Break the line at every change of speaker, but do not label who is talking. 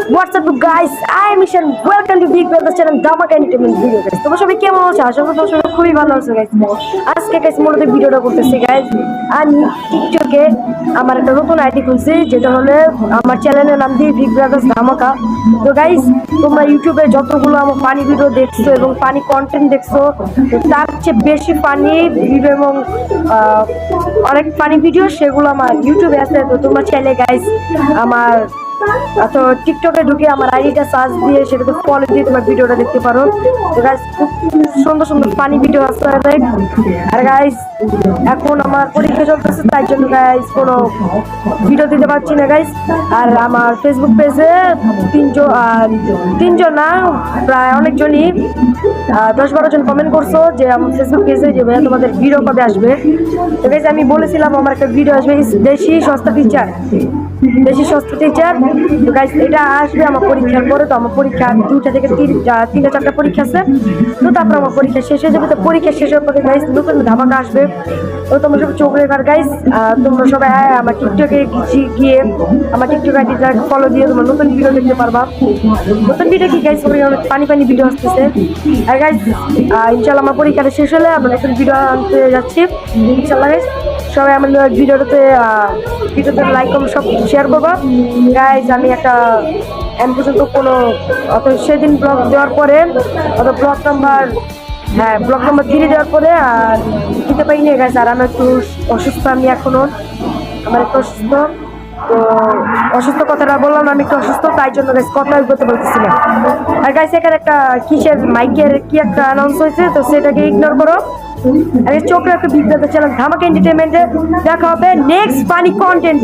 What's up guys? I am Ishan. Welcome to Big Brother channel Dhamaka Entertainment video guys. তোমরা সবাই কেমন আছো? আশা করি তোমরা সবাই খুবই ভালো আছো guys. আজকে guys মূলত ভিডিওটা করতেছি guys. আমি টিকটকে আমার একটা নতুন আইডি খুলছি যেটা হলো আমার চ্যানেলের নাম দিয়ে Big Brother ধামাকা। তো guys তোমরা ইউটিউবে যতগুলো আমার ফানি ভিডিও দেখছো এবং ফানি কন্টেন্ট দেখছো তার চেয়ে বেশি ফানি ভিডিও এবং অনেক ফানি ভিডিও সেগুলো আমার ইউটিউবে আছে। তো তোমরা চাইলে গাইস আমার তো টিকটকে ঢুকে আমার আইডিটা সার্চ দিয়ে সেটাতে ফলো দিয়ে তোমার ভিডিওটা দেখতে পারো। তো গাইস খুব সুন্দর সুন্দর ফানি ভিডিও আছে। আর গাইস এখন আমার পরীক্ষা চলতেছে তাই জন্য গাইস কোনো ভিডিও দিতে পারছি না গাইস। আর আমার ফেসবুক পেজে তিনজন না প্রায় অনেকজনই 10-12 জন কমেন্ট করছো যে আমার ফেসবুক পেজে যে ভাইয়া তোমাদের ভিডিও কবে আসবে। তো গাইস আমি বলেছিলাম আমার একটা ভিডিও আসবে দেশি সস্তা টিচার। তো গাইস এটা আসবে আমার পরীক্ষার পরে। তো আমার পরীক্ষা 2টা থেকে 3টা-4টা পরীক্ষা আছে। তো তারপর আমার পরীক্ষা শেষ হয়ে যাবে। তো পরীক্ষা শেষের পরে গাইস নতুন ধামাকা আসবে। তো তোমরা সব চোখ রেখার গাইস তোমরা সবাই আমার টিকটকে গিয়ে আমার টিকটক আইডিটা ফলো দিয়ে তোমরা নতুন ভিডিও দেখতে পারবা। নতুন ভিডিও কি গাইস অনেক পানি ভিডিও আসতেছে। আর গাইস ইনশাআল্লাহ আমার পরীক্ষাটা শেষ হলে আমরা নতুন ভিডিও আনতে যাচ্ছি ইনশাআল্লাহ। গাইস সবাই আমার ভিডিওতে লাইক কমেন্ট সব শেয়ার করবা গাইস। আমি একটা এখন পর্যন্ত কোনো সেদিন ব্লগ দেওয়ার পরে ব্লগ নাম্বার 3 দেওয়ার পরে আর দিতে পারিনি গাইস। আর আমি একটু অসুস্থ, আমি এখনো আমার একটু অসুস্থ। তো অসুস্থ কথাটা বললাম আমি একটু অসুস্থ তাই জন্য গাইস কথা বলতে পারতেছি না। আর গাইস এখানে একটা কিসের মাইকের কি একটা অ্যানাউন্স হয়েছে তো সেটাকে ইগনোর করো। আর চোখ রাখো বিগ ব্রাদার চ্যানেল ধামাকা এন্টারটেইনমেন্টে। দেখা হবে নেক্সট ফানি কন্টেন্ট।